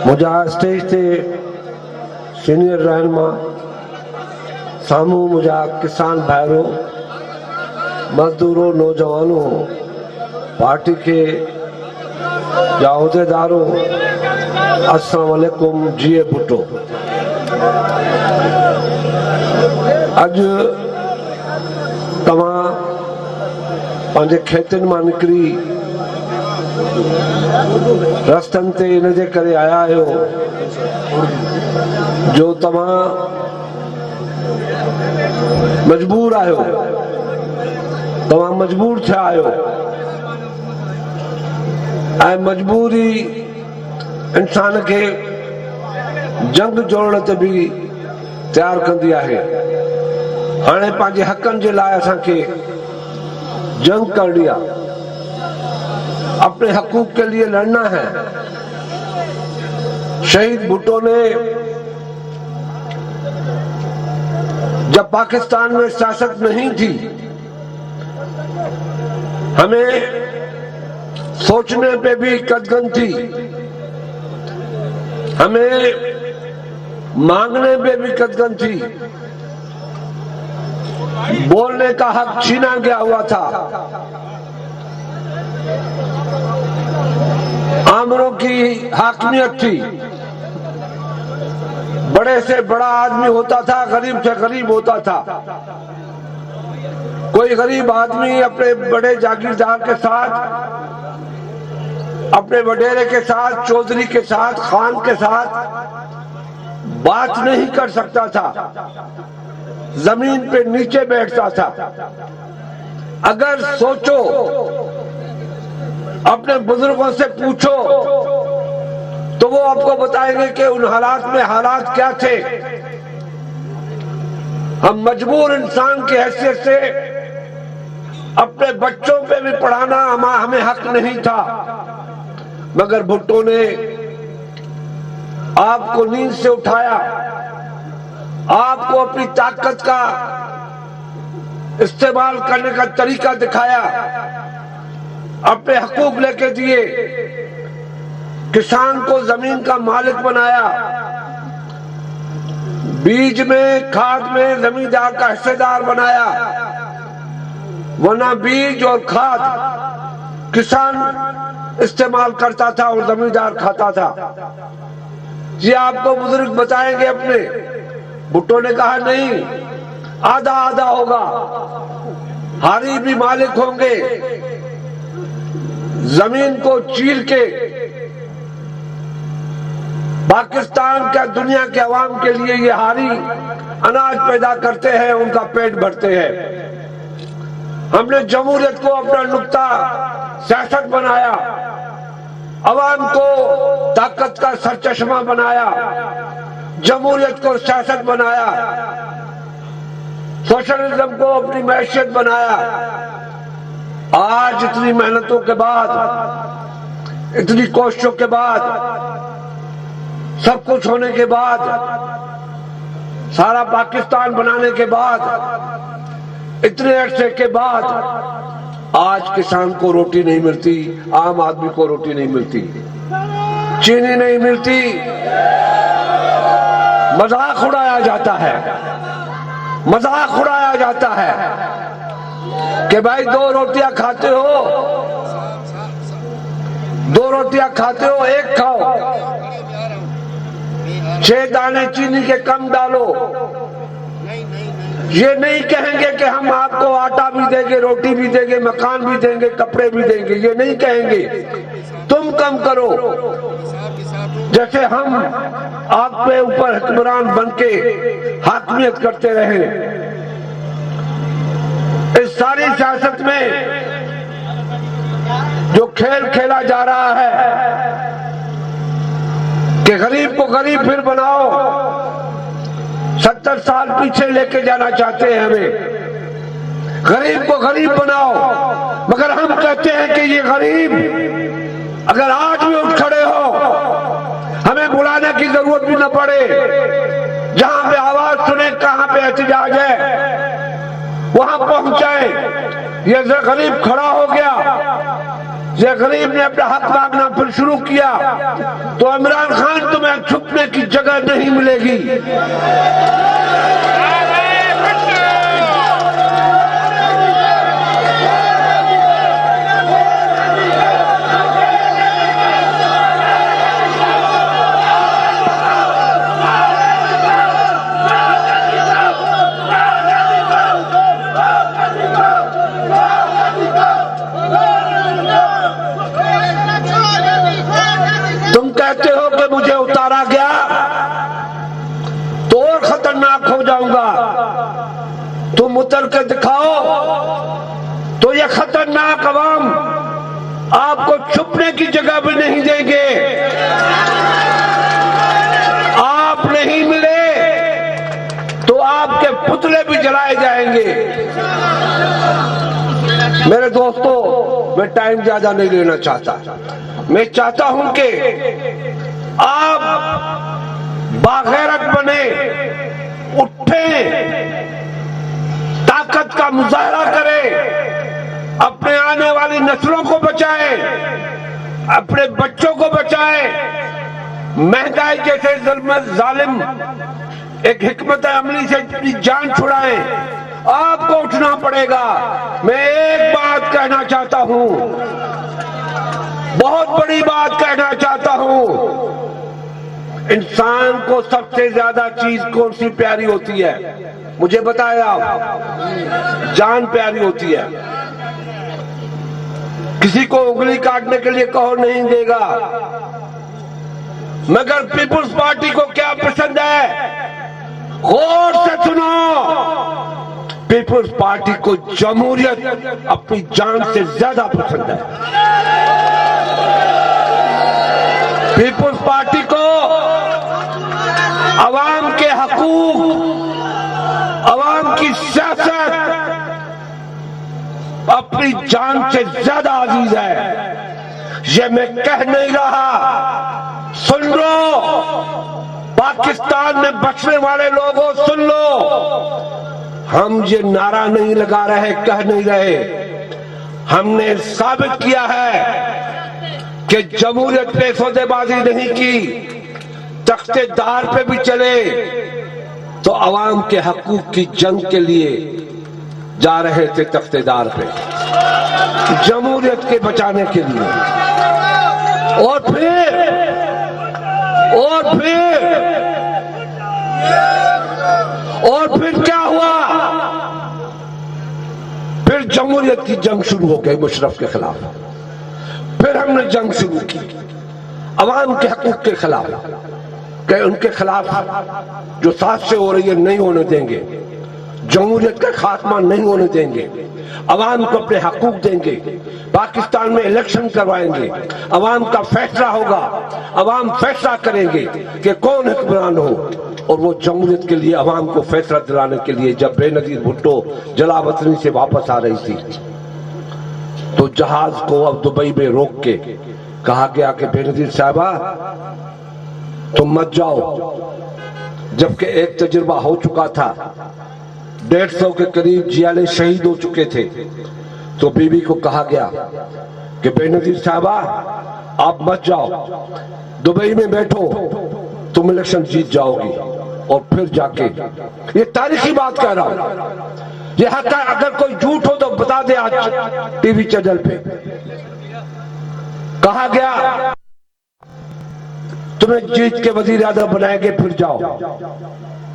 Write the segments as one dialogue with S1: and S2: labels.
S1: मुझा स्टेज ते सीनियर रहनुमा सामू मुझा किसान भाइरों मजदूरों नौजवानों पार्टी के उहदेदारों अस्सलाम वालेकुम जीए भुट्टो। अज तव्हां पंहिंजे खेतनि मां निकिरी रस्तनि ते इन जे करे आया आहियो जो तव्हां मजबूर आहियो, तव्हां मजबूर थिया आहियो ऐं मजबूरी इंसान खे जंग जोड़ण ते भी तैयार कंदी आहे। हाणे पंहिंजे हकनि जे लाइ असांखे जंग करनी है, अपने हकूक के लिए लड़ना है। शहीद भुट्टो ने जब पाकिस्तान में सियासत नहीं थी हमें सोचने पे भी कदगन थी, हमें मांगने पे भी कदगन थी, बोलने का हक छीना गया हुआ था। आमरों की हाकमियत थी, बड़े से बड़ा आदमी होता था, गरीब से गरीब होता था। कोई गरीब आदमी अपने बड़े जागीरदार के साथ, अपने वडेरे के साथ, चौधरी के साथ, खान के साथ बात नहीं कर सकता था, जमीन पे नीचे बैठता था। अगर सोचो, अपने बुजुर्गों से पूछो तो वो आपको बताएंगे कि उन हालात में हालात क्या थे। हम मजबूर इंसान की हैसियत से अपने बच्चों पे भी पढ़ाना हमें हक नहीं था, मगर भुट्टो ने आपको नींद से उठाया, आपको अपनी ताकत का इस्तेमाल करने का तरीका दिखाया, अपने हकूक लेके दिए, किसान को जमीन का मालिक बनाया, बीज में खाद में जमींदार का हिस्सेदार बनाया, वरना बीज और खाद किसान इस्तेमाल करता था और जमींदार खाता था। ये आपको बुजुर्ग बताएंगे अपने। भुट्टो ने कहा नहीं, आधा आधा होगा, हारी भी मालिक होंगे। जमीन को चीर के पाकिस्तान का दुनिया के अवाम के लिए ये हारी अनाज पैदा करते हैं, उनका पेट भरते हैं। हमने जमहूरियत को अपना नुक्ता सियासत बनाया, अवाम को ताकत का सरचश्मा बनाया, जमहूरियत को सियासत बनाया, सोशलिज्म को अपनी मैशियत बनाया। आज इतनी मेहनतों के बाद, इतनी कोशिशों के बाद, सब कुछ होने के बाद, सारा पाकिस्तान बनाने के बाद, इतने अरसे के बाद आज किसान को रोटी नहीं मिलती, आम आदमी को रोटी नहीं मिलती, चीनी नहीं मिलती। मजाक उड़ाया जाता है, मजाक उड़ाया जाता है कि भाई दो रोटियां खाते हो, दो रोटियां खाते हो, एक खाओ, 6 दाने चीनी के कम डालो। ये नहीं कहेंगे कि हम आपको आटा भी देंगे, रोटी भी देंगे, मकान भी देंगे, कपड़े भी देंगे, ये नहीं कहेंगे। तुम कम करो, जैसे हम आप पे ऊपर हुक्मरान बनके हाकमियत करते रहे। इस सारी सियासत में जो खेल खेला जा रहा है कि गरीब को गरीब फिर बनाओ, 70 साल पीछे लेके जाना चाहते हैं हमें। गरीब को गरीब बनाओ, मगर हम कहते हैं कि ये गरीब अगर आज भी उठ खड़े हो, हमें बुलाने की जरूरत भी न पड़े, जहां पे आवाज सुने कहां पे एहतजाज है वहां पहुंच जाए। ये गरीब खड़ा हो गया, ये गरीब ने अपना हक मांगना फिर शुरू किया तो इमरान खान तुम्हें छुपने की जगह नहीं मिलेगी। तुम कहते हो कि मुझे उतारा गया तो और खतरनाक हो जाऊंगा, तुम उतर के दिखाओ तो ये खतरनाक अवाम आपको छुपने की जगह भी नहीं देंगे। आप नहीं मिले तो आपके पुतले भी जलाए जाएंगे। मेरे दोस्तों, मैं टाइम ज्यादा नहीं लेना चाहता। मैं चाहता हूं कि आप बागैरत बने, उठें, ताकत का मुजाहरा करें, अपने आने वाली नस्लों को बचाएं, अपने बच्चों को बचाएं। महंगाई जैसे जालिम एक हिकमत अमली से अपनी जान छुड़ाएं। आपको उठना पड़ेगा। मैं एक बात कहना चाहता हूं, बहुत बड़ी बात कहना चाहता हूं। इंसान को सबसे ज्यादा चीज कौन सी प्यारी होती है? मुझे बताएं आप। जान प्यारी होती है। किसी को उंगली काटने के लिए कहो नहीं देगा, मगर पीपुल्स पार्टी को क्या पसंद है? गौर से सुनो। पीपुल्स पार्टी को जमहूरियत अपनी जान से ज्यादा पसंद है। पीपुल्स पार्टी को अवाम के हकूक, अवाम की सियासत अपनी जान से ज्यादा अजीज है। ये मैं कह नहीं रहा, सुन लो। पाकिस्तान में बसने वाले लोगों, सुन लो। हम ये नारा नहीं लगा रहे, कह नहीं रहे। हमने साबित किया है कि जमहूरियत पे सौदेबाजी नहीं की, तख्तेदार पे भी चले तो अवाम के हकूक की जंग के लिए जा रहे थे, तख्तेदार पे जमहूरियत के बचाने के लिए। और फिर क्या हुआ? फिर जमहूरियत की जंग शुरू हो गई मुशर्रफ के खिलाफ। फिर हमने जंग शुरू की अवाम के हकूक के खिलाफ, कि उनके खिलाफ जो साजिशें हो रही है नहीं होने देंगे, जमहूरियत का खात्मा नहीं होने देंगे, अवाम को अपने हकूक देंगे, पाकिस्तान में इलेक्शन करवाएंगे, अवाम का फैसला होगा, अवाम फैसला करेंगे कि कौन हुक्मरान हो। और वो जमहूरियत के लिए अवाम को फैसला दिलाने के लिए जब बेनजीर भुट्टो जलावतनी से वापस आ रही थी तो जहाज को अब दुबई में रोक के कहा गया कि बेनजीर साहबा तुम मत जाओ, जबकि एक तजुर्बा हो चुका था। 150 के करीब जियाले शहीद हो चुके थे। तो बीबी को कहा गया कि बेनजीर साहबा आप मत जाओ, दुबई में बैठो, तुम इलेक्शन जीत जाओगी। और फिर जाके, ये तारीखी बात कह रहा हूं, ये हक है। अगर कोई झूठ हो तो बता दे। आज टीवी चैनल पे कहा गया तुम्हें जीत के वजीर आज़म बनाएंगे, फिर जाओ।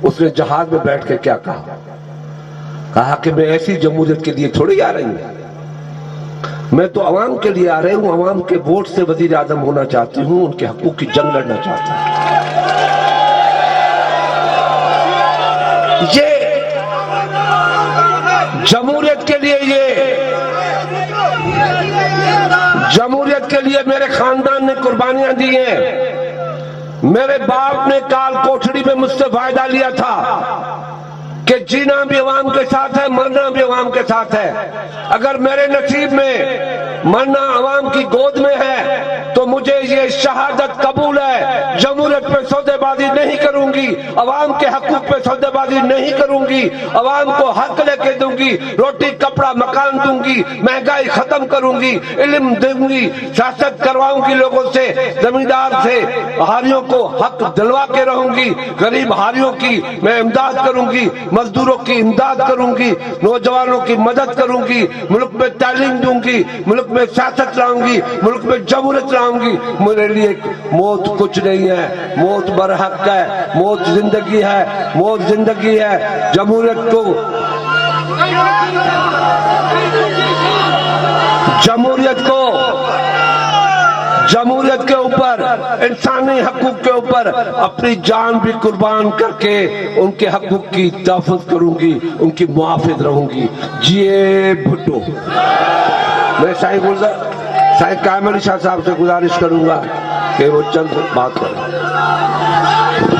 S1: उसने जहाज में बैठ के क्या कहा कि मैं ऐसी जमहूरियत के लिए थोड़ी आ रही हूं, मैं तो अवाम के लिए आ रही हूं, अवाम के वोट से वजीर आज़म होना चाहती हूं, उनके हकूक की जंग लड़ना चाहती हूं। ये जमहूरियत के लिए, जमहूरियत के लिए मेरे खानदान ने कुर्बानियां दी हैं। मेरे बाप ने काल कोठड़ी में मुझसे वायदा लिया था कि जीना भी अवाम के साथ है, मरना भी अवाम के साथ है। अगर मेरे नसीब में मरना अवाम की गोद में है तो मुझे ये शहादत कबूल है जमहूरियत पे सौदेबाजी नहीं करूंगी, अवाम के हकूक पे सौदेबाजी नहीं करूंगी, अवाम को हक लेके दूंगी, रोटी कपड़ा मकान दूंगी, महंगाई खत्म करूंगी, इल्म दूंगी, सियासत करवाऊंगी लोगों से, जमींदार से हारियों को हक दिलवा के रहूंगी, गरीब हारियों की मैं इमदाद करूंगी, मजदूरों की इमदाद करूंगी, नौजवानों की मदद करूंगी, मुल्क में तालीम दूंगी, मुल्क में सियासत लाऊंगी, मुल्क में जमहूरियत लाऊंगी। मेरे लिए मौत कुछ नहीं है, मौत बरहक है, मौत जिंदगी है, मौत जिंदगी है। जमहूरियत को जमहूरियत के ऊपर, इंसानी हकूक के ऊपर अपनी जान भी कुर्बान करके उनके हकूक की तहफ़्फ़ुज़ करूंगी, उनकी मुहाफ़िज़ रहूंगी। जिए भुट्टो। मैं साईं कायम अली शाह साहब से गुजारिश करूंगा कि वो चंद बात करें।